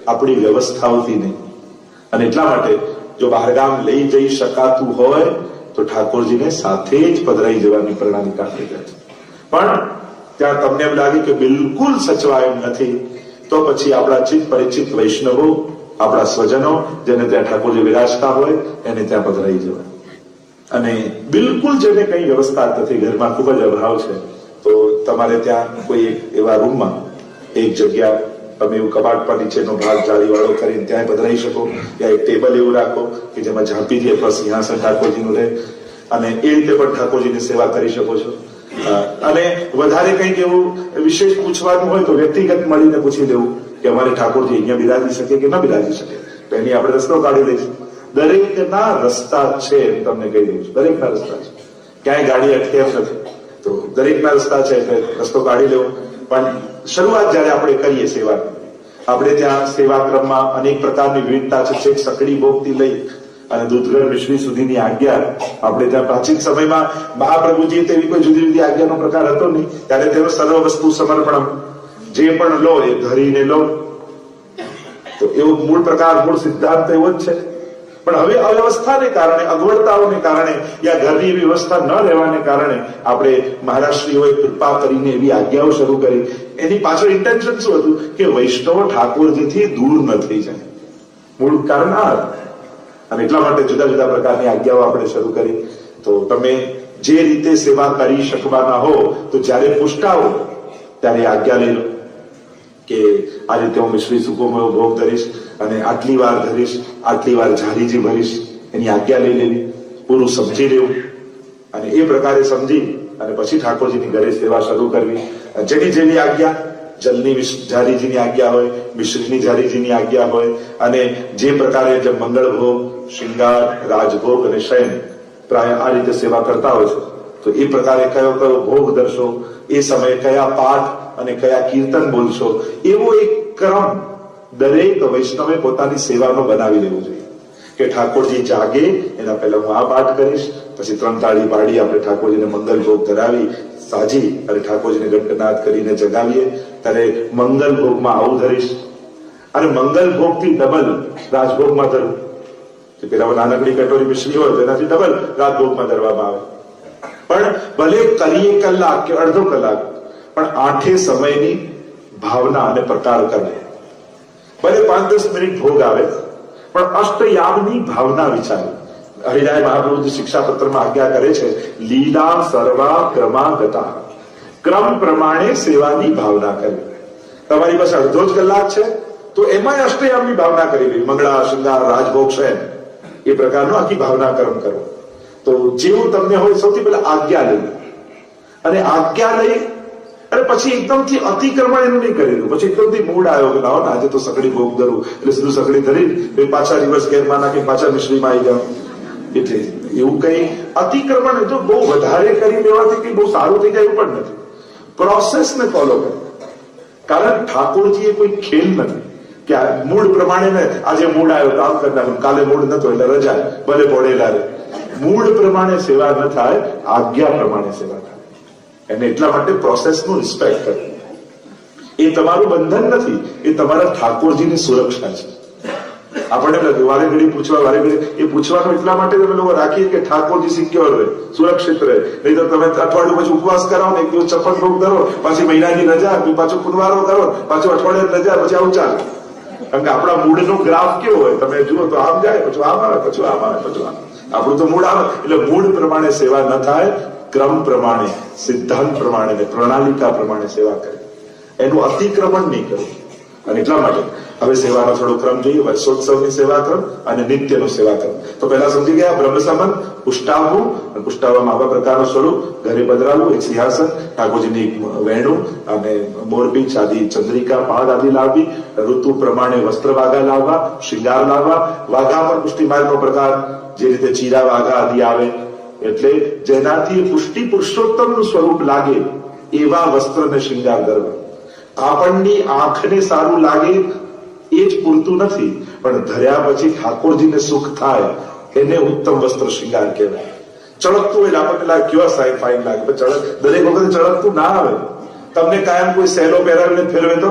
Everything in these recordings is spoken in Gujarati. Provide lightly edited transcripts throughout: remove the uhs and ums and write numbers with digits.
આપણી વ્યવસ્થાઓથી નહીં. અને એટલા માટે જો બહારગામ લઈ જઈ શકાતું હોય તો ઠાકોરજીને સાથે જ પધરાઈ જવાની પ્રણાલી કાઢી જાય. પણ ત્યાં તમને એમ લાગે કે બિલકુલ સચવાય એમ નથી, તો પછી આપણા ચિત્ત પરિચિત વૈષ્ણવો, આપણા સ્વજનો જેને ત્યાં ઠાકોરજી વિરાજતા હોય એને ત્યાં પધરાઈ જવાય. અને બિલકુલ જેને કઈ વ્યવસ્થા નથી, ઘરમાં ખૂબ જ અભાવ છે, તો તમારે ત્યાં કોઈ એવા રૂમમાં એક જગ્યા તમે એવું કબાટ પર નીચેનો ભાગ જાળીવાળો કરીને ત્યાં પધરાઈ શકો, યા એક ટેબલ એવું રાખો કે જેમાં ઝાંપીથી અથવા સિંહાસન ઠાકોરજીનું રહે, અને એ રીતે પણ ઠાકોરજીની સેવા કરી શકો છો. અને વધારે કંઈક એવું વિશેષ પૂછવાનું હોય તો વ્યક્તિગત મળીને પૂછી લેવું કે અમારે ઠાકોરજી અહીંયા બિરાજી શકે કે ન બિરાજી શકે, તો એની આપણે રસ્તો કાઢી લઈશું. દરેકના રસ્તા છે એમ તમને કહી દઉં છું, દરેકના રસ્તા છે, ક્યાંય ગાડી અટકે એમ નથી. તો દરેકના રસ્તા છે એટલે રસ્તો કાઢી લેવો. પણ શરૂઆત જયારે આપણે કરીએ સેવા, આપણે ત્યાં સેવા ક્રમમાં અનેક પ્રકારની વિવિધતા છે. છેક સકડી ભોગથી લઈ અને દૂધગર મિશ્રી સુધીની આજ્ઞા આપણે ત્યાં પ્રાચીન સમયમાં મહાપ્રભુજી તેવી કોઈ જુદી જુદી આજ્ઞાનો પ્રકાર હતો નહીં, ત્યારે તેનો સર્વ વસ્તુ સમર્પણ, જે પણ લો એ ધરીને લો. તો એવો મૂળ પ્રકાર, મૂળ સિદ્ધાંત એવો જ છે. પણ હવે અવ્યવસ્થાને કારણે, અગવડતાઓને કારણે, યા ઘરની એવી વ્યવસ્થા ન રહેવાને કારણે આપણે મહારાષ્ટ્રીઓએ કૃપા કરીને એવી આજ્ઞાઓ શરૂ કરી. એની પાછળ ઇન્ટેન્શન શું હતું કે વૈષ્ણવ ઠાકોરજીથી દૂર ન થઈ જાય. મૂળ કારણ આ હતું. અને એટલા માટે જુદા જુદા પ્રકારની આજ્ઞાઓ આપણે શરૂ કરી. તો તમે જે રીતે સેવા કરી શકવાના હો તો જયારે પુષ્ટાવો ત્યારે આજ્ઞા લઈ લો કે આ રીતે હું મિશ્રી સૂકોમાં ભોગ ધરીશ અને આટલી વાર ધરીશ, આટલી વાર ઝારીજી ભરીશ, એની આજ્ઞા લઈ લેવી, પૂરું સમજી લેવું. અને એ પ્રકારે સમજી અને પછી ઠાકોરજીની ઘરે સેવા શરૂ કરવી. જેની જેવી આજ્ઞા, જલની ઝારીજીની આજ્ઞા હોય, મિશ્રીની ઝારીજીની આજ્ઞા હોય, અને જે પ્રકારે એટલે મંગળ ભોગ, શૃંગાર, રાજભોગ અને શયન પ્રાય આ રીતે સેવા કરતા હોય છે, તો એ પ્રકારે કયો કયો ભોગ ધરશો, એ સમયે કયા પાઠ અને કયા કીર્તન બોલશો, એવો એક ક્રમ દરેક વૈષ્ણવે પોતાની સેવાનો બનાવી લેવું જોઈએ. કે ઠાકોરજી જાગે એના પહેલા હું આ પાઠ કરીશ, પછી 3 તાળી પાડી આપણે ઠાકોરજીને મંગલ ભોગ ધરાવી સાજી અને ઠાકોરજીને ઘંટનાદ કરીને જગાવીએ, ત્યારે મંગલ ભોગમાં આવું ધરીશ અને મંગલ ભોગથી ડબલ રાજભોગમાં ધરવું. પેલા નાનકડી કટોરી મિશ્રી હોય તેનાથી ડબલ રાજભોગમાં ધરવામાં આવે. પણ ભલે કરીએ કલાક કે અડધો કલાક, પણ 8 સમયની ભાવના અને પ્રકાર કરે. ભલે 5-10 મિનિટ ભોગ આવે, પણ અષ્ટયામની ભાવના વિચારે. હરિરાય મહાપ્રભુજી શિક્ષાપત્રમાં આજ્ઞા કરે છે, લીલા સર્વા ક્રમાગતા, ક્રમ પ્રમાણે સેવાની ભાવના કરવી. તમારી પાસે અડધો જ કલાક છે તો એમાં અષ્ટયામની ભાવના કરી લેવી. મંગળા, શૃંગાર, રાજભોગ, શયન, એ પ્રકારનો આખી ભાવના કર્મ કરો. તો જેવું તમને હોય સૌથી પહેલા આજ્ઞા લેવી, અને આજ્ઞા લઈ અને પછી એકદમથી અતિક્રમણ એનું નહીં કરેલું. પછી એકદમથી મૂડ આવ્યો કે લાવો ને આજે તો સકડી ભોગ ધરું, એટલે સીધું સકડી ધરી પાછા રિવર્સ ગેરમાં નાખી પાછા મિશ્રીમાં આવી જાવ. એટલે એવું કઈ અતિક્રમણ જો બહુ વધારે કરી લેવાથી કઈ બહુ સારું થઈ જાય એવું પણ નથી. પ્રોસેસને ફોલો કરો. કારણ ઠાકોરજી એ કોઈ ખેલ નથી કે મૂડ પ્રમાણે ને આજે મૂડ આવ્યો કામ કરતા, કાલે મૂડ નતો એટલે રજા, ભલે પડેલા રે. મૂડ પ્રમાણે સેવા ન થાય, આજ્ઞા પ્રમાણે સેવા થાય. અને એટલા માટે પ્રોસેસનું રિસ્પેક્ટ કરવું એ તમારું બંધન નથી, એ તમારા ઠાકોરજીની સુરક્ષા છે. આપણને વારે ઘડી પૂછવા, વારે ઘડી એ પૂછવાનું એટલા માટે તમે લોકો રાખીએ કે ઠાકોરજી સિક્યોર રહે, સુરક્ષિત રહે. નહીં તો તમે અઠવાડિયું પછી ઉપવાસ કરાવો ને, એક દિવસ ચપ્પલ ભોગ ધરો, પાછી મહિનાની રજા, પાછું ખુદવારો કરો, પાછું અઠવાડિયાની રજા, પછી આવું ચાલે. કારણ કે આપણા મૂડનો ગ્રાફ કેવો હોય તમે જુઓ તો આમ જાય, પછી આમ આવે, પછી આમ આવે, પછી આમ. આપણું તો મૂડ આવે એટલે મૂડ પ્રમાણે સેવા ન થાય, ક્રમ પ્રમાણે, સિદ્ધાંત પ્રમાણે, પ્રણાલિકા પ્રમાણે સેવા કરે. એનું અતિક્રમણ નહીં કરવું. અને એટલા માટે હવે સેવાનો થોડો ક્રમ જોઈએ. વર્ષોત્સવની સેવા ક્રમ અને નિત્યનો સેવા ક્રમ. તો પહેલા સમજી ગયા, બ્રહ્મ સંબંધ, પુષ્ટાવવું, અને પુષ્ટાવવામાં આવા પ્રકારનું સ્વરૂપ, ઘરે પધરાવવું, એક સિંહાસન, ઠાકોરજીની વેણું અને મોરપીંછ આદિ, ચંદ્રિકા, પાદ આદિ લાવવી, ઋતુ પ્રમાણે વસ્ત્ર વાઘા લાવવા, શૃંગાર લાવવા. વાઘા પણ પુષ્ટિમાર્ગનો પ્રકાર, જે રીતે ચીરા વાઘા આદિ આવે, એટલે જેનાથી પુષ્ટિ પુરુષોત્તમનું સ્વરૂપ લાગે એવા વસ્ત્ર અને શૃંગાર કરવા. આપણની આંખને સારું લાગે એ જ પૂરતું નથી, પણ ધર્યા પછી ઠાકોરજીને સુખ થાય એને ઉત્તમ વસ્ત્ર શૃંગાર કહેવાય. ચળકતું એટલે આપણને લાગે કેવા સાહેબ ફાઇન લાગે, દરેક વખતે ચળકતું ના આવે. તમને કાયમ કોઈ સહેલો પહેરાવીને ફેરવે તો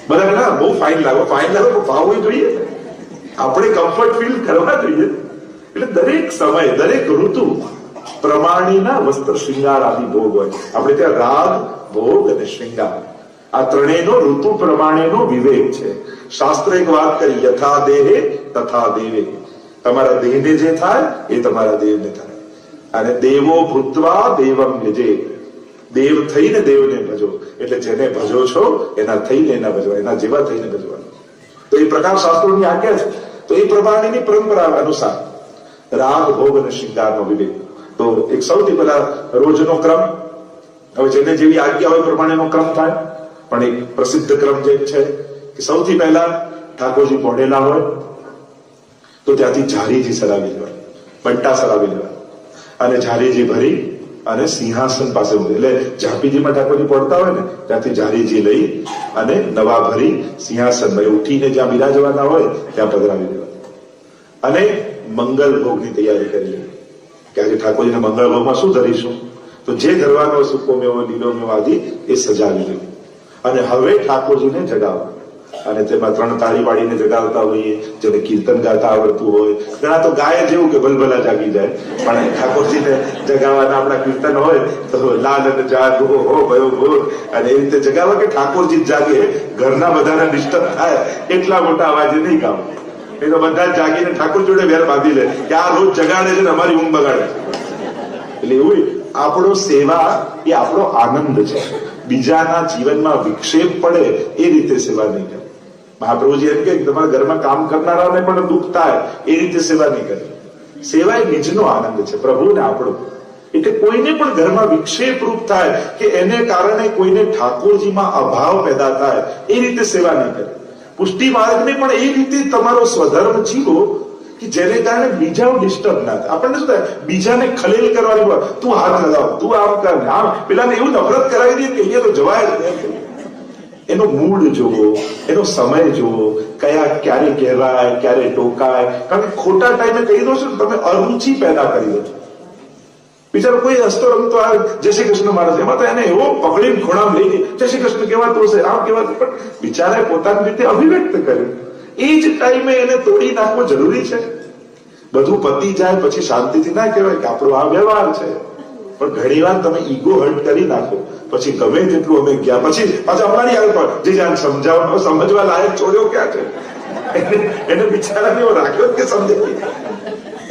બરાબર ના બહુ ફાઇન લાગો ભાવવું જોઈએ, આપણે કમ્ફર્ટ ફીલ કરવા જોઈએ. એટલે દરેક સમય દરેક ઋતુ પ્રમાણેના વસ્ત્ર શૃંગાર આદિ ભોગ હોય. આપણે ત્યાં રાગ, ભોગ અને શૃંગાર આ ત્રણેયનો ઋતુ પ્રમાણેનો વિવેક છે. શાસ્ત્ર એક વાત કરી, યથા દેહે તથા દેવે. તમારા દેહને જે થાય એ તમારા દેવને થાય. અને દેવો ભૂતવા દેવમ યજે. દેવ થઈને દેવને ભજો. એટલે જેને ભજો છો એના થઈને એના ભજવા, એના જેવા થઈને ભજવાનું. તો એ પ્રકાર શાસ્ત્રોની આજ્ઞા છે. તો એ પ્રમાણેની પરંપરા અનુસાર રાગ, ભોગ અને શૃંગારનો વિવેક. તો એક સૌથી પહેલા રોજનો ક્રમ, હવે જેને જેવી આજ્ઞા હોય પ્રમાણેનો ક્રમ થાય. પણ એક પ્રસિદ્ધ ક્રમ જે છે કે સૌથી પહેલા ઠાકોરજી પહોંચેલા હોય તો ત્યાંથી ઝારીજી સરાવી લેવાય, બંટા સરાવી લેવાય અને ઝારીજી ભરી અને સિંહાસન પાસે મૂકે. એટલે ઝાપીજીમાં ઠાકોરજી પહોંચતા હોય ને ત્યાંથી ઝારીજી લઈ અને નવા ભરી સિંહાસનમાં ઉઠીને જ્યાં બિરાજવાના હોય ત્યાં પધરાવી દેવાય. અને મંગલ ભોગની તૈયારી કરી લે કે આજે ઠાકોરજીના મંગળ ભોગમાં શું ધરીશું, તો જે ધરવાનો સૂકો મેવો, લીલો મેવો આદિ એ સજાવી લેવું. અને હવે ઠાકોરજીને જગાવો. અને તેમાં 3 તાળી પાડીને જગાવતા હોઈએ. જેને કીર્તન ગાતા આવડતું હોય, ઘણા તો ગાય જેવું કે ભલભલા જાગી જાય, પણ ઠાકોરજીને જગાવવાના આપણા કીર્તન હોય તો લાલ અને જાગો હો ભયો ભોર, અને એ રીતે જગાવવા કે ઠાકોરજી જાગે, ઘરના બધાને ડિસ્ટર્બ થાય એટલા મોટા અવાજે નહીં ગાવ. એ તો બધા જ જાગીને ઠાકોર જોડે વેર બાંધી લે કે આ રોજ જગાડે છે ને અમારી ઊંઘ બગાડે છે. એટલે એવું આપણો સેવા એ આપણો આનંદ છે. બીજાના જીવનમાં વિક્ષેપ પડે એ રીતે સેવા નહીં કરે. મહાપ્રભુજી એમ કે તમારા ઘરમાં કામ કરનારાને પણ દુઃખ થાય એ રીતે સેવા નહીં કરે. સેવા એ નિજનો આનંદ છે, પ્રભુને આપણો. એટલે કોઈને પણ ઘરમાં વિક્ષેપ રૂપ થાય કે એને કારણે કોઈને ઠાકોરજીમાં અભાવ પેદા થાય એ રીતે સેવા નહીં કરે. પુષ્ટિ માર્ગને પણ એ રીતે તમારો સ્વધર્મ જીવો કે જેને કારણે બીજા ડિસ્ટર્બ ના થાય. આપણને શું થાય, બીજાને ખલેલ કરવાની, તું હાથ લગાવ, તું આમ કર, આમ પેલાને એવું નફરત કરાવી દે કે અહીંયા તો જવાય જ નહીં. એનો મૂડ જોવો, એનો સમય જોવો, ક્યારે કહેવાય, ક્યારે ટોકાય. કારણ કે ખોટા ટાઈમે કહી દો છો તમે અરુચિ પેદા કરી દો છો. બિચારો કોઈ હસતો રમતો આ જય શ્રી કૃષ્ણ માણસ, એમાં તો એને એવો પકડીને ખોણામ લઈ ગઈ, જય શ્રી કૃષ્ણ કહેવાતું હશે, આમ કહેવાતું, પણ બિચારાએ પોતાની રીતે અભિવ્યક્ત કર્યું. એ જ ટાઈમે એને તોડી નાખવો જરૂરી છે. બધું પતી જાય પછી શાંતિથી ના કહેવાય કે આપણો આ વ્યવહાર છે. પણ ઘણી વાર તમે ઈગો હર્ટ કરી નાખો, પછી ગમે તેટલું અમે ગયા પછી પાછા અમારી આગળ જે જ્યાં સમજવા લાયક છોડ્યો ક્યાં છે, એને બિચારાને એવો રાખ્યો કે સમજે.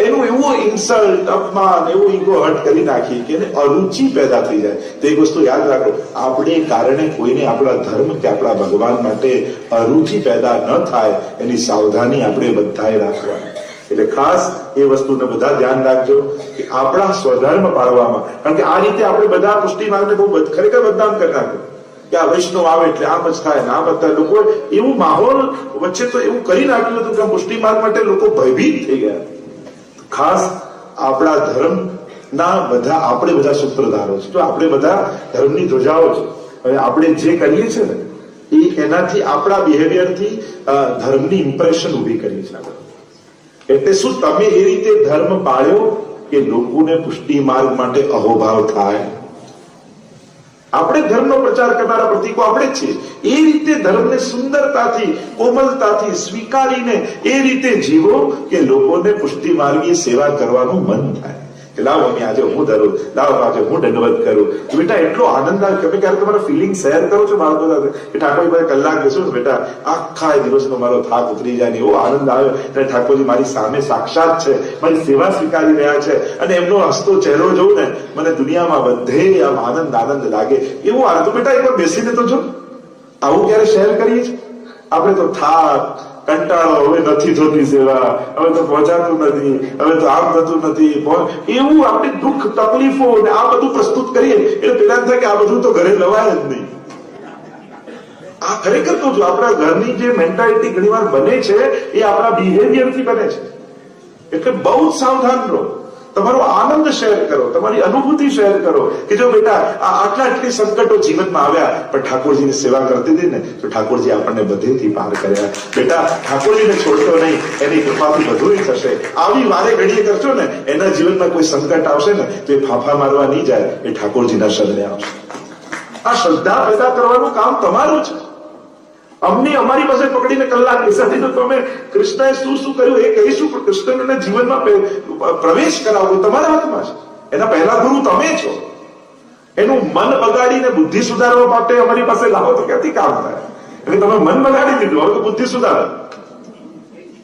એનું એવું ઇન્સલ્ટ, અપમાન, એવું ઈગો હર્ટ કરી નાખી કે એને અરુચિ પેદા થઈ જાય. તો એક વસ્તુ યાદ રાખો, આપણે કારણે કોઈને આપણા ધર્મ કે આપણા ભગવાન માટે અરુચિ પેદા ન થાય એની સાવધાની આપણે બધાએ રાખવાની. એટલે ખાસ એ વસ્તુને બધા ધ્યાન રાખજો કે આપણા સ્વધર્મ પાળવામાં. કારણ કે આ રીતે આપણે બધા પુષ્ટિ માર્ગને બહુ ખરેખર બદનામ કરી નાખ્યું કે આ વૈષ્ણવ આવે એટલે આમ જ થાય ને આમ જ થાય. લોકો એવું માહોલ વચ્ચે તો એવું કરી નાખ્યું હતું કે પુષ્ટિ માર્ગ માટે લોકો ભયભીત થઈ ગયા. ખાસ આપણા ધર્મ ના બધા આપણે બધા સૂત્રધારો છે. જો આપણે બધા ધર્મની ધ્વજાઓ છે. હવે આપણે જે કરીએ છીએ ને એ એનાથી આપણા બિહેવિયરથી ધર્મની ઇમ્પ્રેશન ઉભી કરી છે. એટલે શું તમે એ રીતે ધર્મ પાળ્યો કે લોકોને પુષ્ટિ માર્ગ માટે અહોભાવ થાય? આપણે ધર્મનો પ્રચાર કરનારા પ્રતીકો આપણે જ છીએ. એ રીતે ધર્મને સુંદરતાથી, કોમલતાથી સ્વીકારીને એ રીતે જીવો કે લોકોને પુષ્ટિ માર્ગી સેવા કરવાનું મન થાય કે લાવ મમ્મી આજે હું ધરું, લાવ આજે હું દંડવત કરું. બેટા એટલો આનંદ આવે. તમે ક્યારે તમારા ફિલિંગ શેર કરો છો બાળકો સાથે કે ઠાકોરજી પાસે કલાક બેસો ને બેટા આખા દિવસનો મારો થાક ઉતરી જાય ને એવો આનંદ આવે. અને ઠાકોરજી મારી સામે સાક્ષાત છે, મારી સેવા સ્વીકારી રહ્યા છે અને એમનો હસતો ચહેરો જોઉં ને મને દુનિયામાં બધે આમ આનંદ લાગે. એવું આનંદ. તો બેટા એકવાર બેસીને તો જો, આવું ક્યારે શેર કરીએ છીએ? આપણે તો થાક, કંટાળો, હવે નથી થતી સેવા, હવે તો પહોંચાતું નથી, હવે તો આમ થતું નથી, એવું આપણે દુઃખ, તકલીફો ને આ બધું પ્રસ્તુત કરીએ એટલે પેલા થાય કે આ બધું તો ઘરે લવાય જ નહીં. આ ખરેખર તો જો આપણા ઘરની જે મેન્ટાલિટી ઘણી વાર બને છે એ આપણા બિહેવિયરથી બને છે. એટલે બહુ જ સાવધાન રહો. તમારો આનંદ શેર કરો, તમારી અનુભૂતિ શેર કરો કે જો બેટા આટલી સંકટો જીવનમાં આવ્યા પણ ઠાકોરજીની સેવા કરતી હતી ને તો ઠાકોરજી આપણને બધેથી પાર કર્યા. બેટા ઠાકોરજીને છોડતો નહીં, એની કૃપાથી બધું થશે. આવી વારે ઘડીએ કરશો ને એના જીવનમાં કોઈ સંકટ આવશે ને તો એ ફાફા મારવા નહીં જાય, એ ઠાકોરજીના શરણે આવશે. આ શ્રદ્ધા પેદા કરવાનું કામ તમારું છે. અમને અમારી પાસે પકડીને કલાક બેસાડી દો તો અમે કૃષ્ણએ શું શું કર્યું એ કહીશું, પણ કૃષ્ણને જીવનમાં પ્રવેશ કરાવવો તમારા હાથમાં છે. એના પહેલા ગુરુ તમે છો. એનું મન બગાડીને બુદ્ધિ સુધારવા માટે અમારી પાસે લાવો તો ક્યાંથી કામ થાય? એટલે તમે મન બગાડી દીધું, હવે તો બુદ્ધિ સુધારો.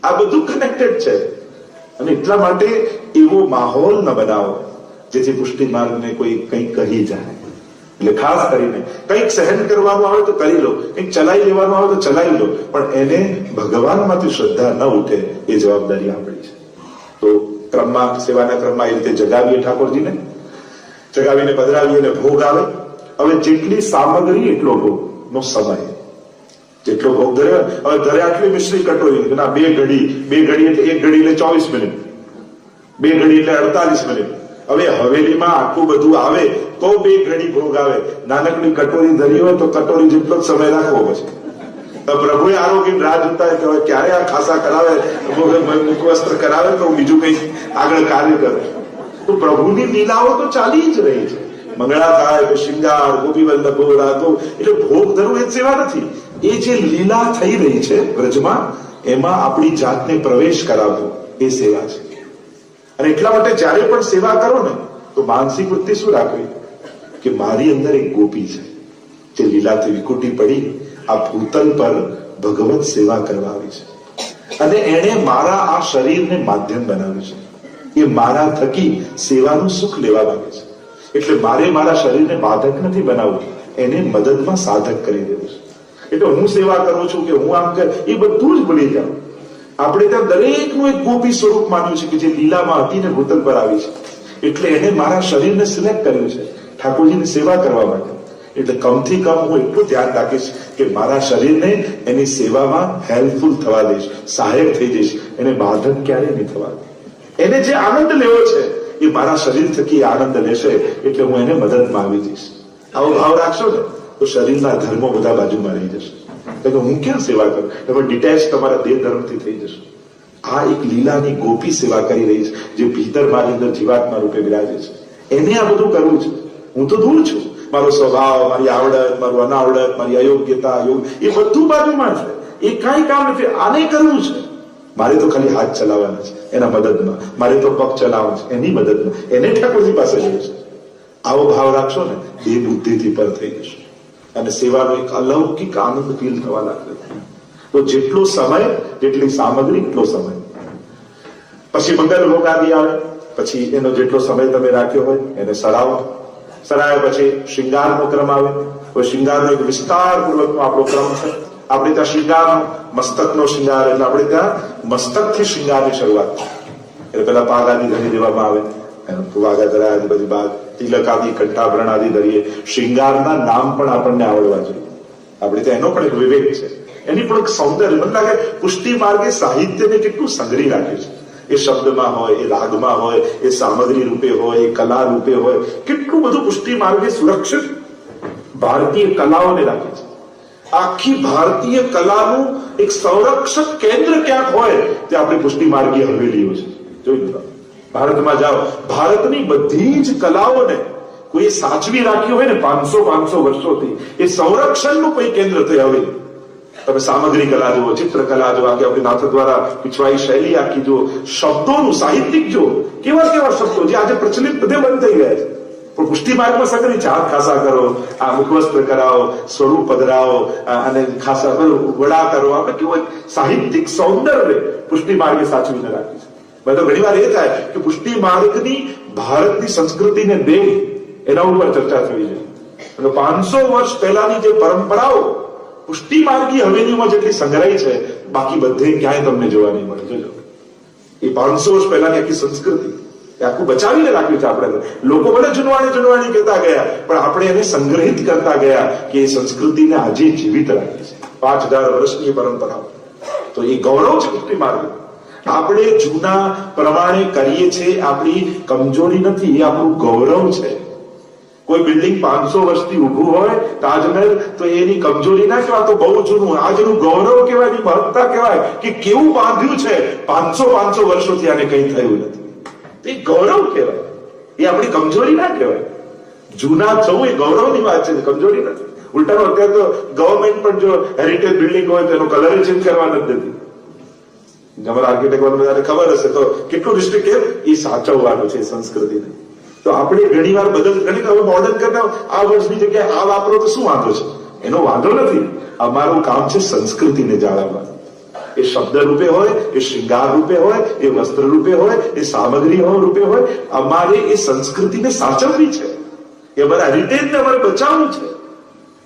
આ બધું કનેક્ટેડ છે. અને એટલા માટે એવો માહોલ ન બનાવો જેથી પુષ્ટિ માર્ગને કોઈ કંઈક કહી જાય. એટલે ખાસ કરીને કંઈક સહન કરવાનું આવે તો કરી લો, કંઈક ચલાવી લેવાનું આવે તો ચલાવી લો, પણ એને ભગવાનમાંથી શ્રદ્ધા ન ઉઠે એ જવાબદારી આપણી છે. તો ક્રમમાં, સેવાના ક્રમમાં એ રીતે જગાવીએ ઠાકોરજીને, જગાવીને પધરાવીએ અને ભોગ આવે. હવે જેટલી સામગ્રી એટલો ભોગનો સમય, જેટલો ભોગ ધર્યો. હવે ઘરે આટલી મિશ્રી કટોરી, ના 2 ઘડી એટલે 1 ઘડી એટલે 24 મિનિટ, 2 ઘડી એટલે 48 મિનિટ. હવે હવેલીમાં આટલું બધું આવે તો 2 ઘડી ભોગ આવે. નાનકડી કટોરી ધરી હોય તો કટોરી જેટલો જ સમય રાખવો. પછી પ્રભુએ આરોગ્ય રાહ જોતા હોય કે ક્યારે આ ખાસા કરાવે, મુખવસ્ત્ર કરાવે તો બીજું કઈ આગળ કાર્ય કરે. તો પ્રભુની લીલાઓ તો ચાલી જ રહી છે. મંગળા થાય, શિંગાર, ગોપી વલ્લભો રાતો, એટલે ભોગ ધરવું એ સેવા નથી. એ જે લીલા થઈ રહી છે વ્રજમાં, એમાં આપણી જાતને પ્રવેશ કરાવવો એ સેવા છે. અને એટલા માટે જયારે પણ સેવા કરો ને તો માનસિક વૃત્તિ શું રાખવી કે મારી અંદર એક ગોપી છે જે લીલાથી વિકુટી પડી આ ભૂતલ પર ભગવત સેવા કરવા આવી છે. અને એણે મારા આ શરીરને માધ્યમ બનાવ્યું છે. એ મારા થકી સેવાનું સુખ લેવા માંગે છે. એટલે મારે મારા શરીરને બાધક નથી બનાવવું, એને મદદમાં સાધક કરી દેવું છે. એટલે હું સેવા કરું છું કે હું આમ કર, એ બધું જ ભૂલી જાઓ. આપણે ત્યાં દરેકનું એક ગોપી સ્વરૂપ માન્યું છે કે જે લીલામાં હતી ને ભૂતલ પર આવી છે. એટલે એને મારા શરીરને સિલેક્ટ કર્યું છે ઠાકોરજીની સેવા કરવા માટે. એટલે કમથી કમ હું એટલું ધ્યાન રાખીશ કે મારા શરીરને એની સેવામાં હેલ્પફુલ થવા દઈશ, સહાયક થઈ જઈશ, એને બાધક ક્યારેય નહીં થવા દે. એને જે આનંદ લેવો છે એ મારા શરીર થકી આનંદ લેશે, એટલે હું એને મદદમાં આવી જઈશ. આવો ભાવ રાખશો ને તો શરીરના ધર્મો બધા બાજુમાં રહી જશે. એટલે હું ક્યાં સેવા કરું, તમે ડિટેચ તમારા દેહ ધર્મથી થઈ જશો. આ એક લીલાની ગોપી સેવા કરી રહી છે જે ભીતર મારી અંદર જીવાત્મા રૂપે વિરાજે છે. એને આ બધું કરવું છે. હું તો દૂર છું. મારો સ્વભાવ, મારી આવડત, મારું અનાવડત, મારી અયોગ્યતા, એ બધું બાજુમાં છે. એ કાંઈ કામ નથી. આને કરવું છે. મારે તો ખાલી હાથ ચલાવવાના છે એના મદદમાં, મારે તો પગ ચલાવવાનો છે એની મદદમાં, એને ઠાકોરજી પાસે જવું છે. આવો ભાવ રાખશો ને એ બુદ્ધિથી પર થઈ જશે અને સેવાનો એક અલૌકિક આનંદ ફીલ થવા લાગશે. તો જેટલો સમય, જેટલી સામગ્રી એટલો સમય. પછી મંગલ ભોગ આદિ આવે, પછી એનો જેટલો સમય તમે રાખ્યો હોય એને સરાવો. સરાયા પછી શૃંગારનો ક્રમ આવે. શૃંગારનો એક વિસ્તારપૂર્વકનો આપણો ક્રમ છે. આપણે ત્યાં શૃંગારનો મસ્તકનો શૃંગાર, એટલે આપણે ત્યાં મસ્તકથી શૃંગારની શરૂઆત છે. એટલે પેલા પાગ આદિ ધરી દેવામાં આવે, વાઘા ધરાયા બધી બાદ તિલક આદિ, કંઠાભરણ આદિ ધરીએ. શૃંગારના નામ પણ આપણને આવડવા જોઈએ. આપણે ત્યાં એનો પણ એક વિવેક છે, એની પણ એક સૌંદર્ય. મને લાગે પુષ્ટિ માર્ગે સાહિત્યને કેટલું સંગ્રહી રાખ્યું છે. એ શબ્દમાં હોય, એ રાગમાં હોય, એ સામગ્રી રૂપે હોય, એ કલા રૂપે હોય, કેટલું બધું પુષ્ટિ માર્ગે સુરક્ષિત ભારતીય કલાઓને રાખે છે. આખી ભારતીય કલાનું એક સંરક્ષક કેન્દ્ર ક્યાંક હોય તે આપણી પુષ્ટિ માર્ગીય હવેલીઓ છે. જોઈ લો, ભારતમાં જાઓ, ભારતની બધી જ કલાઓને કોઈ સાચવી રાખ્યું હોય ને 500 વર્ષોથી, એ સંરક્ષણનું કોઈ કેન્દ્ર થઈ હવેલી. તમે સામગ્રી કલા જુઓ, ચિત્રકલા જુઓ, કે આપણી નાથ દ્વારા પીછવાઈ શૈલી આખી જુઓ, શબ્દોનું સાહિત્યિક જુઓ, કેવા કેવા શબ્દો જે આજે પ્રચલિત બધે બંધ થઈ ગયા છે. પણ પુષ્ટિ માર્ગમાં સગરી છે. હાથ ખાસા કરો, આ મુખવસ્ત્ર કરાવો, સ્વરૂપ પધરાવો અને ખાસા કરો, વડા કરો. આપણે કેવું સાહિત્યિક સૌંદર્ય પુષ્ટિ માર્ગે સાચવીને રાખી છે. તો ઘણી વાર એ થાય કે પુષ્ટિ માર્ગની ભારતની સંસ્કૃતિને દેવ, એના ઉપર ચર્ચા થવી જોઈએ. 500 વર્ષ પહેલાની જે પરંપરાઓ પુષ્ટિ માર્ગી હવેલીમાં જેટલી સંગ્રહી છે, બાકી બધે ક્યાંય તમને જોવા નહીં મળે. જોજો, એ 500 વર્ષ પહેલાની આખી સંસ્કૃતિ આખું બચાવીને રાખ્યું છે. આપણે લોકો ભલે જુનવાણી કહેતા ગયા, પણ આપણે એને સંગ્રહિત કરતા ગયા કે એ સંસ્કૃતિને આજે જીવિત રાખી છે. 5000 વર્ષની પરંપરાઓ. તો એ ગૌરવ છે પુષ્ટિ માર્ગ. આપણે જૂના પ્રમાણે કરીએ છીએ, આપણી કમજોરી નથી, એ આપણું ગૌરવ છે. કોઈ બિલ્ડિંગ 500 વર્ષથી ઊભું હોય, તાજમહેલ, તો એની કમજોરી ના કહેવાય, તો બહુ જૂનું. આજનું ગૌરવ કહેવાય, એની મહત્તા કહેવાય કે કેવું બાંધ્યું છે. 500 વર્ષોથી આને કંઈ થયું નથી. એ ગૌરવ કહેવાય, એ આપણી કમજોરી ના કહેવાય. જૂના થવું એ ગૌરવની વાત છે, કમજોરી નથી. ઉલટાનો અત્યારે તો ગવર્મેન્ટ પણ જો હેરિટેજ બિલ્ડિંગ હોય તો એનો કલર ચેન્જ કરવા નથી દેતી. અમારા આર્કિટેક્ટ બધાને ખબર હશે તો કેટલું રિસ્ટ્રિક્ટ કેમ એ સાચવવાનું છે સંસ્કૃતિને. તો આપણે ઘણી વાર ઘણી હવે મોડર્ન કરીને આ વર્ષની જગ્યાએ આ વાપરો તો શું વાંધો છે? એનો વાંધો નથી. અમારું કામ છે સંસ્કૃતિને જાળવવાનું. એ શબ્દ રૂપે હોય, એ શ્રૃંગાર રૂપે હોય, એ વસ્ત્ર રૂપે હોય, એ સામગ્રી રૂપે હોય, અમારે એ સંસ્કૃતિને સાચવવી છે. એ અમારા હેરિટેજને અમારે બચાવવું છે,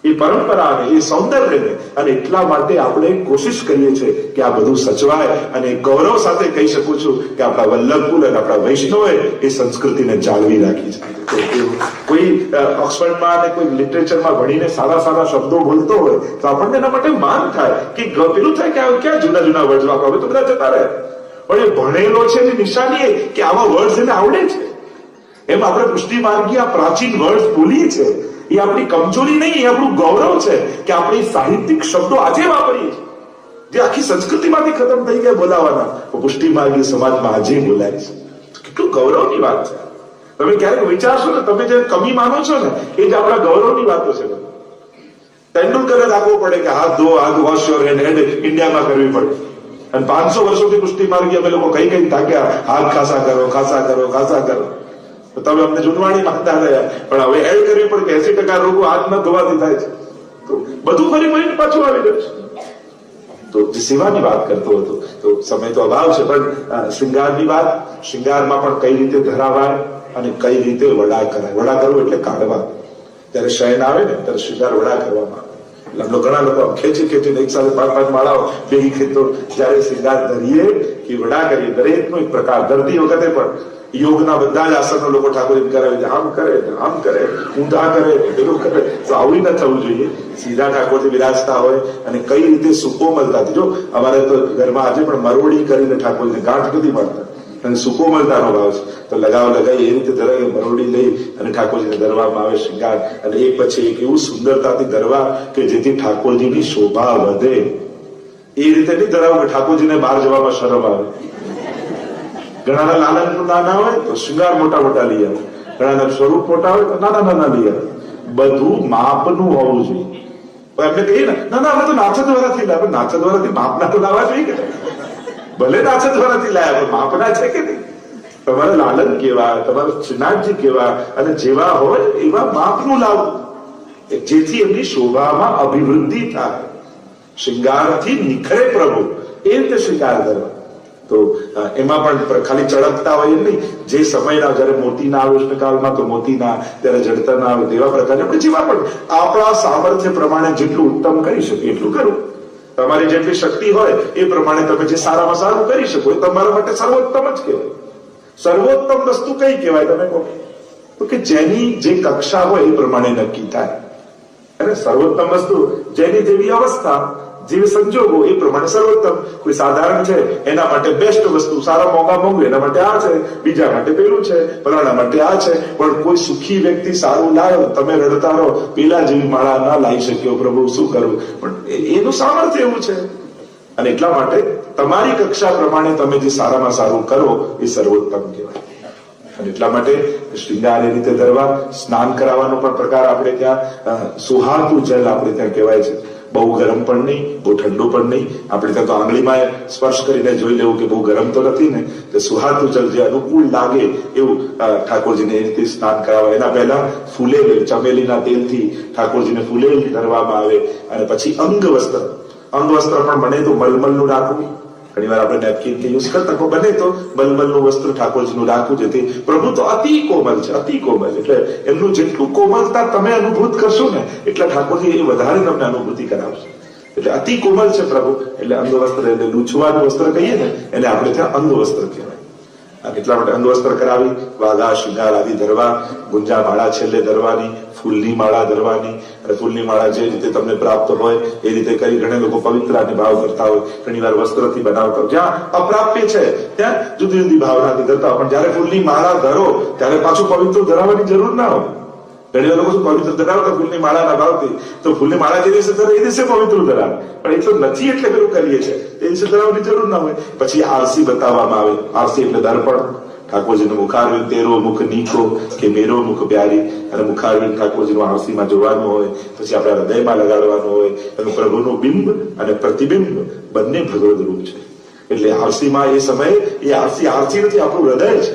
એ પરંપરાને, એ સૌંદર્યને. અને એટલા માટે આપણે કોશિશ કરીએ છીએ કે આ બધું સચવાય. અને ગૌરવ સાથે કહી શકું છું કે આપણા વલ્લભકુલ અને આપણા વૈષ્ણવે એ સંસ્કૃતિને જાળવી રાખી છે. કોઈ ઓક્સફર્ડમાં અને કોઈ લિટરેચરમાં ભણીને સારા સારા શબ્દો બોલતો હોય તો આપણને એના માટે માન થાય કે પેલું થાય કે ક્યાં જૂના જૂના વર્ડ વાપરો, હવે તો બધા જતા રહે. પણ એ ભણેલો છે એની નિશાની એ કે આવા વર્ડ એને આવડે છે. એમ આપણે પુષ્ટિ માર્ગી આ પ્રાચીન વર્ડ બોલીએ છીએ. એ આપણી કમજોરી નહીં, એ આપણું ગૌરવ છે કે આપણે સાહિત્યિક શબ્દો આજે વાપરીએ છીએ જે આખી સંસ્કૃતિમાંથી ખતમ થઈ ગયા બોલાવાના, પુષ્ટિ માર્ગી સમાજમાં આજે બોલાય છે. કેટલું ગૌરવની વાત છે. તમે ક્યારેક વિચારશો ને, તમે જે કમી માનો છો ને એ જ આપણા ગૌરવની વાતો છે. તેંડુલકરે રાખવો પડે કે હાથ વોશ યોર હેન્ડ ઇન્ડિયામાં કરવી પડે. અને 500 વર્ષોથી પુષ્ટિ માર્ગી અમે લોકો કઈ તાક્યા, હાથ ખાસા કરો, ખાસા કરો, ખાસા કરો. તમે અમને જૂનવાણી માનતા રહ્યા, પણ હવે એડ કરવી પડે કે 80% રોગો હાથમાં ધોવાથી થાય છે. તો બધું ફરી ફરીને પાછું આવી ગયું છે. તો જે સેવાની વાત કરતો હતો, તો સમય તો અભાવ છે, પણ શૃંગારની વાત, શૃંગારમાં પણ કઈ રીતે ધરાવાય અને કઈ રીતે વડા કરાય. વડા કરવું એટલે કાઢવા. ત્યારે શયન આવે ને ત્યારે શૃંગાર વડા કરવામાં આવે. ઘણા લોકો ખેંચીને એક સાથે 5-5 માળાઓ ભેગી ખેતો જયારે શૃંગાર ધરીએ કે વડા કરીએ, દરેકનો એક પ્રકાર. ધરતી વખતે પણ યોગના બધા જ આસનો લોકો ઠાકોરજી કરાવે છે. આમ કરે, ઊંધા કરે, પેલું કરે. તો આવું ન થવું જોઈએ. સીધા ઠાકોરજી બિરાજતા હોય અને કઈ રીતે સુકોમલતાથી. જો અમારે તો ઘરમાં આજે પણ મરોડી કરીને ઠાકોરજીને ગાંઠ નથી મારતા અને સુકોમલતાનો ભાવ છે. તો લગાવ લગાવી એ રીતે ધરાવે, મરોડી લઈ અને ઠાકોરજીને ધરવામાં આવે શૃંગાર. અને એક પછી એક એવું સુંદરતાથી ધરવા કે જેથી ઠાકોરજીની શોભા વધે. એ રીતે નહીં ધરાવું કે ઠાકોરજીને બહાર જવામાં શરમ આવે. ઘણાના લાલન નાના હોય તો શૃંગાર મોટા મોટા લઈ આવે, ઘણાના સ્વરૂપ મોટા હોય તો નાના નાના લઈ આવે. બધું માપનું હોવું જોઈએ. એમને કહીએ ને, ના અમે તો નાચા દ્વારાથી લાવે. નાચા દ્વારાથી માપના તો લાવવા જોઈએ કે ભલે નાચા દ્વારાથી લાયા, પણ માપના છે કે નહીં? તમારા લાલન કેવા, તમારા શ્રીનાથજી કેવા અને જેવા હોય એવા માપનું લાવવું, જેથી એમની શોભામાં અભિવૃદ્ધિ થાય, શૃંગારથી નિખરે પ્રભુ. એ રીતે શૃંગાર કરવા. તો એમાં પણ ખાલી ચળકતા હોય એમ નહીં. જે સમયના જયારે મોતી ના આવે ઉષ્ણકાળમાં તો મોતીના, ત્યારે જડતર ના આવે તેવા પ્રકારે આપણે જેવા પણ આપણા સામર્થ્ય પ્રમાણે જેટલું ઉત્તમ કરી શકીએ એટલું કરવું. તમારી જેટલી શક્તિ હોય એ પ્રમાણે તમે જે સારામાં સારું કરી શકો એ તમારા માટે સર્વોત્તમ જ કહેવાય. સર્વોત્તમ વસ્તુ કઈ કહેવાય તમે કહો? તો કે જેની જે કક્ષા હોય એ પ્રમાણે નક્કી થાય. અને સર્વોત્તમ વસ્તુ જેની જેવી અવસ્થા, જેવી સંજોગો એ પ્રમાણે સર્વોત્તમ. કોઈ સાધારણ છે એના માટે બેસ્ટ વસ્તુ, સારા મોંઘું એના માટે આ છે, બીજા માટે પેલું છે, ફલાણા માટે આ છે. પણ કોઈ સુખી વ્યક્તિ સારું લાવ્યો, તમે રડતા રહો પેલા જેવી માળા ના લાવી શક્યો પ્રભુ, શું કરવું? પણ એનું સામર્થ્ય એવું છે. અને એટલા માટે તમારી કક્ષા પ્રમાણે તમે જે સારામાં સારું કરો એ સર્વોત્તમ કહેવાય. અને એટલા માટે શૃંગાર એ રીતે ધરવા. સ્નાન કરાવવાનો પણ પ્રકાર આપણે ત્યાં સુહાતું જલ આપણે ત્યાં કહેવાય છે. બહુ ગરમ પણ નહીં, બહુ ઠંડુ પણ નહીં. આપણે ત્યાં તો આંગળીમાં સ્પર્શ કરીને જોઈ લેવું કે બહુ ગરમ તો નથી ને. તો સુહાતું જલ જે અનુકૂળ લાગે એવું ઠાકોરજીને એ રીતે સ્નાન કરાવે. એના પહેલા ફૂલેલ ચમેલીના તેલથી ઠાકોરજીને ફૂલેલ ધરવામાં આવે. અને પછી અંગ વસ્ત્ર પણ બને તો મલમલનું રાખવું. ઘણી વાર આપણે નેપકિન કે યુઝ કરતા, પણ બને તો મલમલનું વસ્ત્ર ઠાકોરજીનું રાખવું. જેથી પ્રભુ તો અતિ કોમલ છે, અતિ કોમલ. એટલે એમનું જેટલું કોમલતા તમે અનુભૂત કરશો ને એટલા ઠાકોરજી એ વધારે તમને અનુભૂતિ કરાવશે. એટલે અતિ કોમલ છે પ્રભુ. એટલે અંગવસ્ત્ર, એટલે લૂછવાનું વસ્ત્ર કહીએ ને એને આપણે ત્યાં અંગવસ્ત્ર કહેવાય. એટલા માટે અંગવસ્ત્ર કરાવી, વાઘા શૃંગાર આદિ ધરવા, ગુંજા માળા છેલ્લે ધરવાની, ફૂલની માળા ધરવાની. અને ફૂલની માળા જે રીતે તમને પ્રાપ્ત હોય એ રીતે કરી. ઘણા લોકો પવિત્ર ભાવ કરતા હોય, ઘણી વાર વસ્ત્રથી બનાવતા હોય. જ્યાં અપ્રાપ્ય છે ત્યાં જુદી જુદી ભાવનાથી કરતા હોય. પણ જયારે ફૂલની માળા ધરો ત્યારે પાછું પવિત્ર ધરાવવાની જરૂર ના હોય. ઘણી વાર લોકો શું પવિત્ર ધરાવતા ફૂલની માળા ના ભાવથી, તો ફૂલની માળા જે દિવસે ધરે એ દિવસે પવિત્ર ધરાવે. પણ એ તો નથી એટલે પેલું કરીએ છીએ, એ દિવસે ધરાવવાની જરૂર ના હોય. પછી આરસી બતાવવામાં આવે. આરસી એટલે દર્પણ. ઠાકોરજીનું મુખારવિંદ તેરો મુખ નીકો કે મેરો મુખ પ્યારી, અને મુખારવિંદ ઠાકોરજીનું આરસીમાં જોવાનું હોય, પછી આપણા હૃદયમાં લગાડવાનું હોય. એનું પ્રભુનું બિંબ અને પ્રતિબિંબ બંને ભગવદ રૂપ છે. એટલે આરસીમાં એ સમયે એ આરસી નથી, આપણું હૃદય છે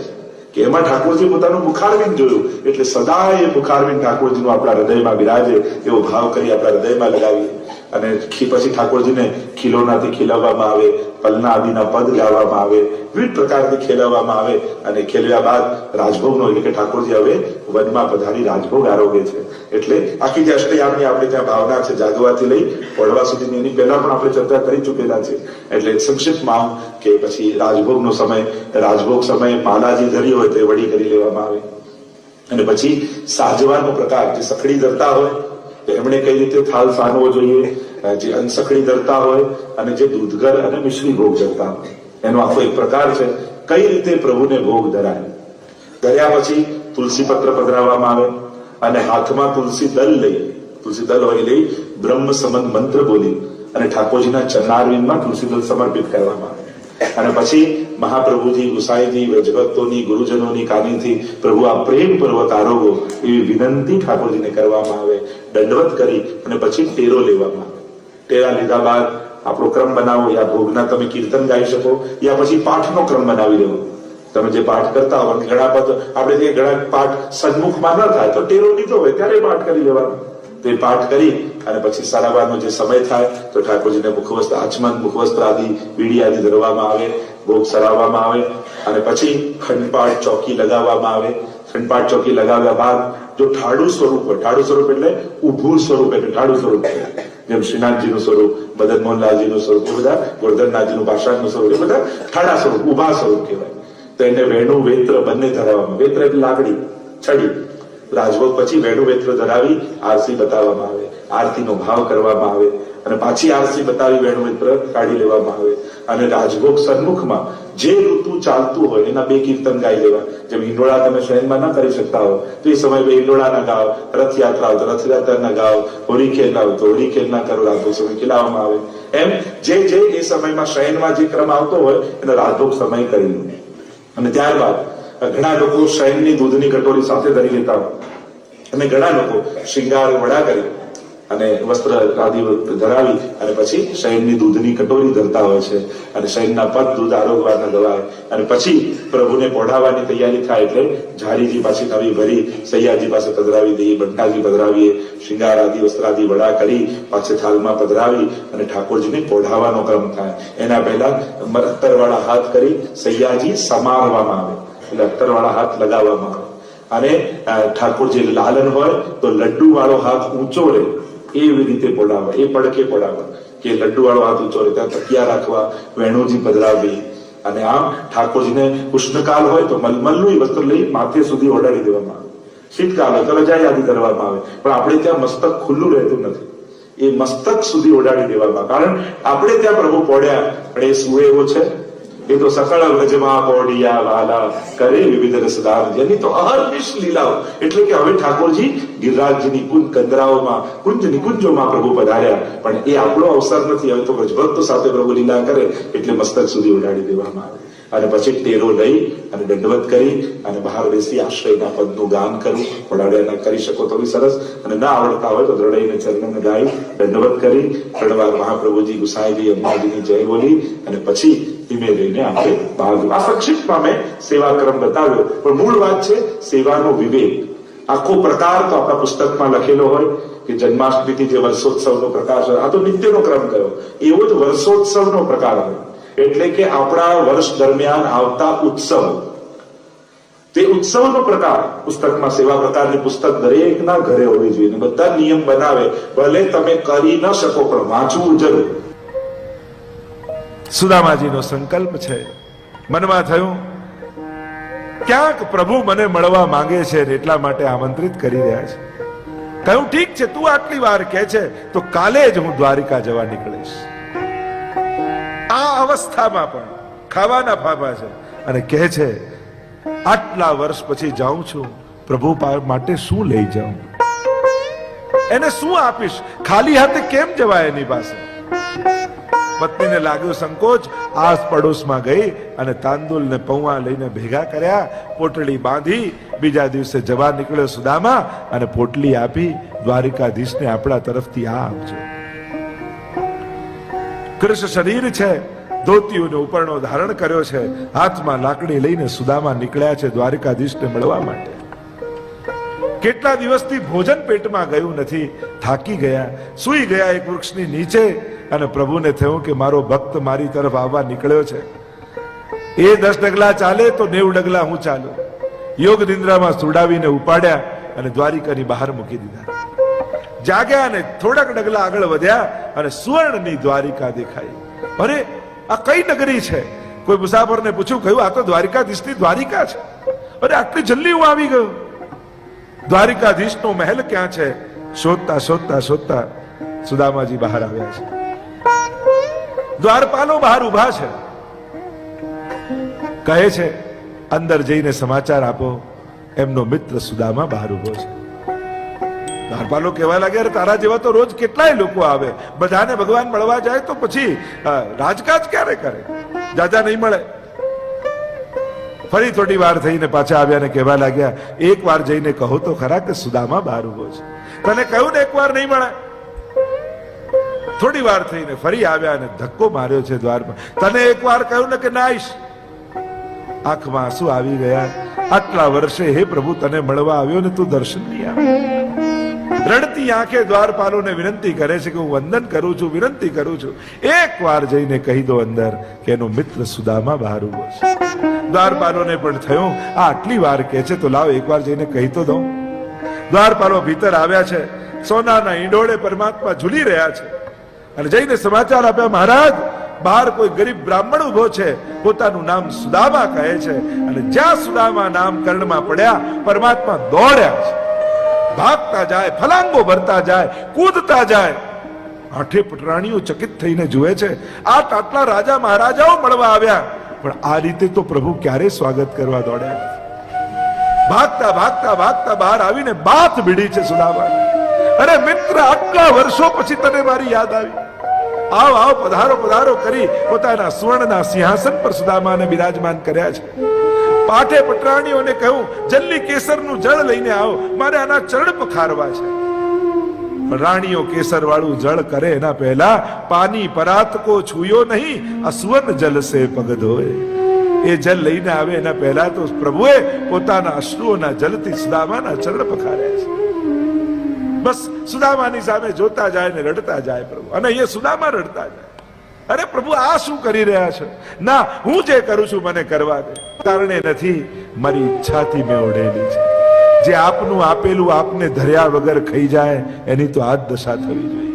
કે એમાં ઠાકોરજી પોતાનું મુખારવિંદ જોયું. એટલે સદા એ મુખારવિંદ ઠાકોરજીનું આપણા હૃદયમાં બિરાજે એવો ભાવ કરી આપણા હૃદયમાં લગાવીએ. અને પછી ઠાકોરજીને ખીલોનાથી ખીલવવામાં આવે, પલના આદિના પદ ગાવામાં આવે, વિવિધ પ્રકારથી ખેલવવામાં આવે. અને ખેલવ્યા બાદ રાજભોગનો, એટલે કે ઠાકોરજી હવે વનમાં પધારી રાજભોગ આરોગે છે. એટલે આખી જે અષ્ટયામની આપણે ત્યાં ભાવના છે, જાગવાથી લઈ પડવા સુધીની, એની પહેલા પણ આપણે ચર્ચા કરી ચૂકેલા છે. એટલે સંક્ષિપ્તમાં કે પછી રાજભોગનો સમય, રાજભોગ સમયે માલાજી ધરી હોય તો એ વડી કરી લેવામાં આવે. અને પછી સાજવાનો પ્રકાર, જે સખડી ધરતા હોય તો એમણે કઈ રીતે થાળ સાનવો જોઈએ, જે અનસખડી ધરતા હોય અને જે દૂધગર અને મિશ્રી ભોગ ધરતા હોય, એનો આખો એક પ્રકાર છે. કઈ રીતે પ્રભુને ભોગ ધરાય. ધર્યા પછી તુલસી પત્ર પધરાવવામાં આવે અને હાથમાં તુલસી દલ હોય લઈ બ્રહ્મ સંબંધ મંત્ર બોલી અને ઠાકોરજીના ચરણારવિંદમાં તુલસી દલ સમર્પિત કરવામાં આવે. અને પછી મહાપ્રભુજી, ગુસાઈજી, વ્રજભક્તોની, ગુરુજનોની કાનીથી પ્રભુ આ પ્રેમ પૂર્વક આરોગો એવી વિનંતી ઠાકોરજીને કરવામાં આવે. દંડવત કરી અને પછી ટેરો લેવામાં આવે. ટેરા લીધા બાદ આપણો ક્રમ બનાવો. યા ભોગના તમે કીર્તન ગાઈ શકો, યા પછી પાઠનો ક્રમ બનાવી લેવો. તમે જે પાઠ કરતા હો, ઘણા પદ આપણે જે ઘણા પાઠ સન્મુખમાં ન થાય તો ટેરો લીધો હોય ત્યારે પાઠ કરી લેવાનો. તે પાઠ કરી અને પછી સરાવવાનો જે સમય થાય તો ઠાકોરજીને મુખવસ્ત્ર, આચમન, મુખવસ્ત્ર આદિ, બીડી આદિ ધરવામાં આવે, ભોગ સરાવવામાં આવે. અને પછી ખંડપાઠ ચોકી લગાવવામાં આવે. ખંડપાઠ ચોકી લગાવ્યા બાદ જો ઠાડુ સ્વરૂપ હોય, ઠાડુ સ્વરૂપ એટલે ઉભું સ્વરૂપ, એટલે ઠાડુ સ્વરૂપ જેમ શ્રીનાથજીનું સ્વરૂપ, મદન મોહનલાલજીનું સ્વરૂપ, એ બધા ગોરધનનાથજીનું પાષાણનું સ્વરૂપ, એ બધા ઠાડા સ્વરૂપ, ઉભા સ્વરૂપ કહેવાય. તો એને વેણુ વેત્ર બંને ધરાવવામાં. વેત્ર એટલે લાકડી, છડી. રાજભોગ પછી વેણુ વેત્ર ધરાવી આરસી બતાવવામાં આવે, આરતીનો ભાવ કરવામાં આવે અને પાછી આરસી બતાવી વેણુ વેત્ર કાઢી લેવામાં આવે. અને રાજભોગ સન્મુખમાં જે ઋતુ ચાલતું હોય એના બે કીર્તન ગાઈ લેવા. જેમ હિંડોળા તમે શયનમાં ના કરી શકતા હો તો એ સમય હિંડોળાના ગાવ, રથયાત્રા હોય તો રથયાત્રાના ગાવ, હોળી ખેલના હોય તો હોળી ખેલના કરો, રાજભોગ સમય ખેલાવવામાં આવે. એમ જે એ સમયમાં શયનમાં જે ક્રમ આવતો હોય એનો રાજભોગ સમય કરી લો. અને ત્યારબાદ ઘણા લોકો શયનની દૂધની કટોરી સાથે ધરી લેતા હોય અને ઘણા લોકો શૃંગાર વડા કરી અને વસ્ત્ર આદિ ધરાવી અને પછી શયનની દૂધની કટોરી ધરતા હોય છે. અને શયનના પદ દૂધ આરોગવાના ગવાય. અને પછી પ્રભુને પોઢાવવાની તૈયારી થાય એટલે ઝારીજી પાછી નવી ભરી સૈયાજી પાસે પધરાવી દઈએ, બંટાજી પધરાવીએ, શૃંગાર આદિ વસ્ત્ર આદિ વડા કરી પાછે થાળમાં પધરાવી અને ઠાકોરજીને પોઢાવવાનો ક્રમ થાય. એના પહેલા અત્તરવાળા હાથ કરી સૈયાજી સમારવામાં આવે, એટલે અત્તરવાળા હાથ લગાવવામાં આવે. અને ઠાકોરજી લાલન હોય તો લડ્ડુ વાળો હાથ ઊંચો રહે એવી રીતે પોડાવવા, એ પડકે પોડાવવા કે લડ્ડુ વાળો હાથ ઊંચો રહે. ત્યાં તકિયા રાખવા, વેણુજી પધરાવવી. અને આમ ઠાકોરજીને ઉષ્ણકાલ હોય તો મલમલનું વસ્ત્ર લઈ માથે સુધી ઓડાડી દેવામાં આવે. શીતકાલ હોય તો રજાઈ આદિ કરવામાં આવે. પણ આપણે ત્યાં મસ્તક ખુલ્લું રહેતું નથી, એ મસ્તક સુધી ઓડાડી દેવામાં. કારણ આપણે ત્યાં પ્રભુ પોડ્યા પણ એ સુએ એવો છે. એ તો સકળ વ્રજમાં પોડિયા વાલા કરે વિવિધ રસદાર, જેની તો અહર્નિશ લીલાઓ. એટલે કે હવે ઠાકોરજી ગિરિરાજજીની કુંજ કંદરાઓમાં, કુંજ નિકુંજોમાં પ્રભુ પધાર્યા. પણ એ આપણો અવસર નથી. હવે તો વ્રજભક્તો સાથે પ્રભુ લીલા કરે એટલે મસ્તક સુધી ઉડાડી દેવામાં આવે. અને પછી ટેરો લઈ અને દંડવત કરી અને બહાર બેસી આશ્રયના પદનું ગાન કરવું. વડાડ્યા કરી શકો તો બી સરસ, અને ના આવડતા હોય તો દ્રઢઈને ચરણને ગાઈ દંડવત કરી 3 વાર મહાપ્રભુજી, ગુસાઈજી, અમ્માજીની જય બોલી અને પછી ધીમે રહીને આપણે બહાર. આ સંક્ષિપ્તમાં મેં સેવાક્રમ બતાવ્યો, પણ મૂળ વાત છે સેવાનો વિવેક. આખો પ્રકાર તો આપણા પુસ્તકમાં લખેલો હોય કે જન્માષ્ટમીથી જે વર્ષોત્સવનો પ્રકાર છે, આ તો નિત્યનો ક્રમ કયો, એવો જ વર્ષોત્સવનો પ્રકાર હોય. એટલે કે આપણા વર્ષ દરમિયાન આવતા ઉત્સવ, તે ઉત્સવનો પ્રકાર પુસ્તકમાં, સેવા પ્રકારની પુસ્તક દરેકના ઘરે હોવી જોઈએ. બધા નિયમ બનાવે, ભલે તમે કરી ન શકો પણ વાંચવું જરૂર. સુદામાજીનો સંકલ્પ છે. મનમાં થયું ક્યાંક પ્રભુ મને મળવા માંગે છે ને એટલા માટે આમંત્રિત કરી રહ્યા છે. કહ્યું ઠીક છે, તું આટલી વાર કહે છે તો કાલે જ હું દ્વારિકા જવા નીકળીશ. આ અવસ્થામાં પણ ખાવાના ફાફા છે અને કહે છે આટલા વર્ષ પછી જાઉં છું, પ્રભુ માટે શું લઈ જાઉં, એને શું આપીશ, ખાલી હાથે કેમ જવાય એની પાસે. પત્નીને લાગ્યો સંકોચ, આસ પડોશમાં ગઈ અને તાંદુલને પૌવા લઈને ભેગા કર્યા, પોટલી બાંધી, બીજા દિવસે જવા નીકળ્યો સુદામા અને પોટલી આપી, દ્વારિકાધીશને આપણા તરફથી આ આપજો. કૃષ્ણ શરીર છે, ધોતીઓનો ઉપરનો ધારણ કર્યો છે, હાથમાં લાકડી લઈને સુદામા નીકળ્યા છે દ્વારિકાધીશને મળવા માટે. કેટલા દિવસથી ભોજન પેટમાં ગયું નથી, થાકી ગયા, સૂઈ ગયા એક વૃક્ષની નીચે અને પ્રભુને થયું કે મારો ભક્ત મારી તરફ આવવા નીકળ્યો છે. એ 10 ડગલા ચાલે તો 90 ડગલા હું ચાલું. યોગ નિંદ્રામાં સુડાવીને ઉપાડ્યા અને દ્વારિકાની બહાર મૂકી દીધા. જાગ્યા અને થોડાક ડગલા આગળ વધ્યા અને સુવર્ણની દ્વારિકા દેખાઈ. અરે આ કઈ નગરી છે? કોઈ મુસાફરને પૂછ્યું, કહ્યું આ તો દ્વારિકાધીશની દ્વારિકા છે. અરે આટલી જલ્દી હું આવી ગયો. દ્વારિકાધીશનો મહેલ ક્યાં છે? શોધતા શોધતા શોધતા સુદામાજી બહાર આવ્યા છે. દ્વારપાલો બહાર ઉભા છે. કહે છે અંદર જઈને સમાચાર આપો. એમનો મિત્ર સુદામા બહાર ઉભો છે. દ્વારપાલો કહેવા લાગ્યા, તારા જેવા તો રોજ કેટલાય લોકો આવે, બધાને ભગવાન મળવા જાય તો પછી રાજકાજ ક્યારે કરે? જાજા નહીં મળે. ફરી થોડી વાર થઈને પાછા આવ્યા અને કહેવા લાગ્યા, એક વાર જઈને કહો તો ખરા કે સુદામા બહાર ઉભો છે. તને કહ્યું ને એક વાર નહીં મળે. થોડી વાર થઈને ફરી આવ્યા અને ધક્કો માર્યો છે દ્વાર પર. તને એક વાર કહ્યું ને કે ના આવીશ. આંખમાં આંસુ આવી ગયા. આટલા વર્ષે હે પ્રભુ તને મળવા આવ્યો ને તું દર્શન નહીં આવ્યો. રડતી આંખે દ્વારપાલોને વિનંતી કરે છે કે હું વંદન કરું છું, વિનંતી કરું છું, એક વાર જઈને કહી દો અંદર કે એનો મિત્ર સુદામા બહાર ઉભો છે. દ્વારપાલોને પણ થયું આ આટલી વાર કહે છે તો લાવ એક વાર જઈને કહી તો દઉં. દ્વારપાલો ભીતર આવ્યા છે. સોનાના ઈંડોળે પરમાત્મા ઝૂલી રહ્યા છે અને જઈને સમાચાર આપ્યા, મહારાજ બહાર કોઈ ગરીબ બ્રાહ્મણ ઉભો છે, પોતાનું નામ સુદામા કહે છે. અને જ્યાં સુદામા નામ કર્ણમાં પડ્યા પરમાત્મા દોડ્યા છે. ભાગતા જાય, ફલાંગો ભરતા જાય, કૂદતા જાય. આઠે પટરાણીઓ ચકિત થઈને જુએ છે, આટલા રાજા મહારાજાઓ મળવા આવ્યા, પણ આ રીતે તો પ્રભુ ક્યારે સ્વાગત કરવા દોડ્યા. ભાગતા ભાગતા ભાગતા બહાર આવીને બાથ ભીડી છે સુદામા. અરે મિત્ર, આટલા વર્ષો પછી તને મારી યાદ આવી. આવ આવ, પધારો પધારો કરી પોતાના સુવર્ણના સિંહાસન પર સુદામાને બિરાજમાન કર્યા છે. પાઠે પટરાણીઓને કહ્યું, જલ્દી કેસરનું જળ લઈને આવો, મારે આના ચરણ પખારવા છે. રાણીઓ કેસર વાળું જળ કરે એના પહેલા પાની પરાત કો છુયો નહીં, આ સુવર્ણ જલ સે પગ ધોએ. એ જલ લઈને આવે એના પહેલા તો પ્રભુએ પોતાના અશ્રુઓના જલથી સુદામાના ચરણ પખાર્યા છે. બસ સુદામાની સામે જોતા જાય ને રડતા જાય પ્રભુ. અને અહીંયા સુદામા રડતા જાય. અરે પ્રભુ આ શું કરી રહ્યા છે? ના, હું જે કરું છું મને કરવા દે. કારણે નથી, મારી ઈચ્છાથી મેં ઓઢેલી છે. જે આપનું આપેલું આપને ધર્યા વગર ખાઈ જાય એની તો આ જ દશા થવી જોઈએ.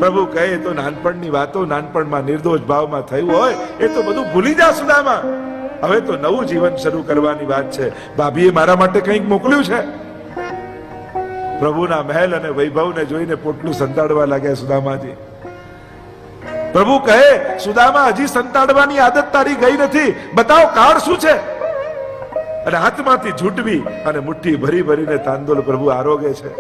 પ્રભુ કહે તો નાનપણની વાતો, નાનપણમાં નિર્દોષ ભાવમાં થયું હોય એ તો બધું ભૂલી જા સુદામા. હવે તો નવું જીવન શરૂ કરવાની વાત છે. ભાભીએ મારા માટે કંઈક મોકલ્યું છે. પ્રભુના મહેલ અને વૈભવને જોઈને પોટલું સંતાડવા લાગ્યા સુદામાજી. પ્રભુ કહે, સુદામા હજી સંતાડવાની આદત તારી ગઈ નથી, બતાવ કાળ શું છે? અને હાથમાંથી ઝૂંટવી અને મુઠ્ઠી ભરી ભરીને તાંદુલ પ્રભુ આરોગે છે.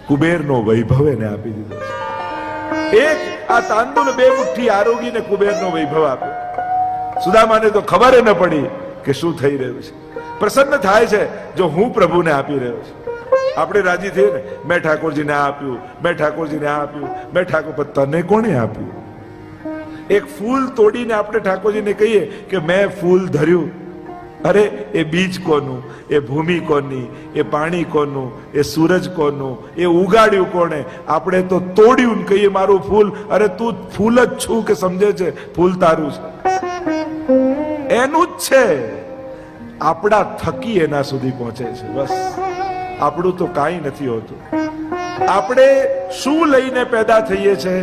કુબેરનો વૈભવ એને આપી દીધો છે. એક આ તાંદુલ 2 મુઠ્ઠી આરોગીને કુબેરનો વૈભવ આપ્યો. સુદામાને તો ખબર ન પડી કે શું થઈ રહ્યું છે. પ્રસન્ન થાય છે જો હું પ્રભુને આપી રહ્યો છું. આપણે રાજી થઈએ ને, મેં ઠાકોરજીને આ આપ્યું, મેં ઠાકોરજીને આ આપ્યું, મેં ઠાકોર. તને કોણે આપ્યું? એક ફૂલ તોડીને આપણે ઠાકોરજીને કહીએ કે મેં ફૂલ ધર્યું. અરે એ બીજ કોનું, એ ભૂમિ કોની, એ પાણી કોનું, એ સૂરજ કોનું, એ ઉગાડ્યું કોણે? આપણે તો તોડ્યું ને કહીએ મારું ફૂલ. અરે તું ફૂલ જ છું કે સમજે છે ફૂલ તારું છે? એનું જ છે. આપણા થકી એના સુધી પહોંચે છે. બસ આપણું તો કાંઈ નથી હોતું. આપણે શું લઈને પેદા થઈએ છે?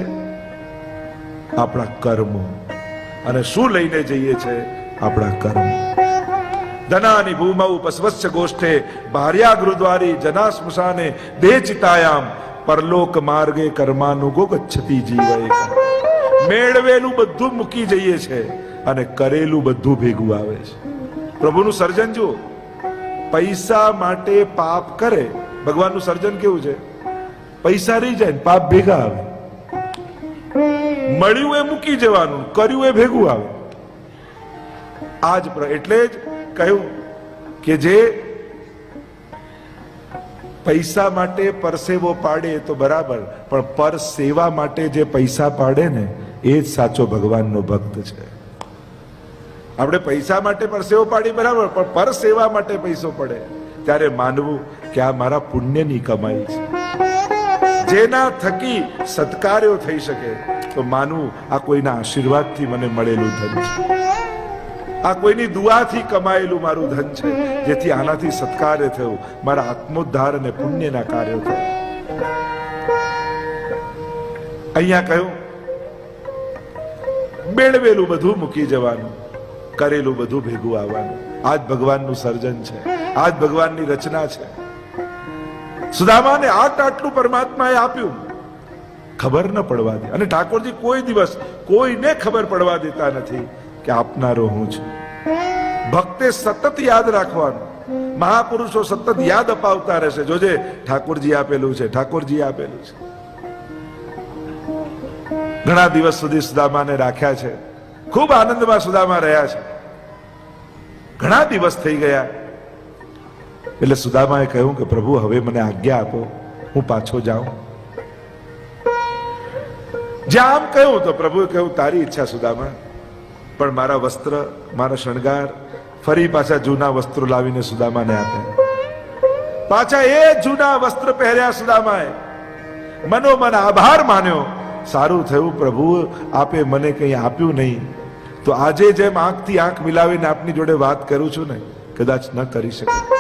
આપણા કર્મો. અને શું લઈને જઈએ છે? આપણા કર્મો. ધનાની ભૂમૌ પસ્વસ્ય ગોષ્ઠે ભાર્યા ગૃદ્વારી જના સ્મશાને દેહ ચિતાયામ પરલોક માર્ગે કર્માનુગો ગચ્છતિ જીવૈ. મેળવેલું બધું મૂકી જઈએ છે અને કરેલું બધું ભેગું આવે છે. પ્રભુનું સર્જન જુઓ. પૈસા માટે પાપ કરે. ભગવાનનું સર્જન કેવું છે? પૈસા રહી જાય, પાપ ભેગા આવે. મળ્યું એ મૂકી જવાનું, કર્યું એ ભેગું આવે. એટલે જ કહ્યું કે જે પૈસા માટે પરસેવો પાડે તો બરાબર, પણ પર સેવા માટે જે પૈસા પાડે ને એ જ સાચો ભગવાનનો ભક્ત છે. આપણે પૈસા માટે પરસેવો પાડી બરાબર, પણ પર સેવા માટે પૈસો પડે ત્યારે માનવું કે આ મારા પુણ્યની કમાઈ છે. જેના થકી સત્કાર્યો થઈ શકે તો માનવું આ કોઈના આશીર્વાદથી મને મળેલું ધન છે, આ કોઈની દુઆથી કમાયેલું મારું ધન છે, જેથી આનાથી સત્કાર્ય થયું, મારા આત્મોદ્ધાર અને પુણ્યના કાર્યો થયા. અહીંયા કહ્યું મેળવેલું બધું મૂકી જવાનું, કરેલું બધું ભેગું આવવાનું. આ જ ભગવાનનું સર્જન છે, આ જ ભગવાનની રચના છે. સુદામાને આટલું પરમાત્માએ આપ્યું, ખબર ન પડવા દે. અને ઠાકોરજી કોઈ દિવસ કોઈને ખબર પડવા દેતા નથી કે આપનારો હું છું. ભક્તે સતત યાદ રાખવાનું, મહાપુરુષો સતત યાદ અપાવતા રહેશે, જોજે ઠાકોરજી આપેલું છે, ઠાકોરજી આપેલું છે. ઘણા દિવસ સુધી સુદામાને રાખ્યા છે, ખૂબ આનંદમાં સુદામા રહ્યા છે. ઘણા દિવસ થઈ ગયા એટલે સુદામાએ કહ્યું કે પ્રભુ હવે મને આજ્ઞા આપો, હું પાછો જાઉં. જ્યાં આમ કહ્યું તો પ્રભુએ કહ્યું તારી ઈચ્છા સુદામા, પણ મારા વસ્ત્ર, મારા શણગાર ફરી પાછા જૂના વસ્ત્રો લાવીને સુદામાને આપ્યા. પાછા એ જૂના વસ્ત્ર પહેર્યા સુદામાએ, મનોમન આભાર માન્યો. સારું થયું પ્રભુ આપે મને કંઈ આપ્યું નહીં, તો આજે જેમ આંખથી આંખ મિલાવીને આપની જોડે વાત કરું છું ને, કદાચ ન કરી શકે.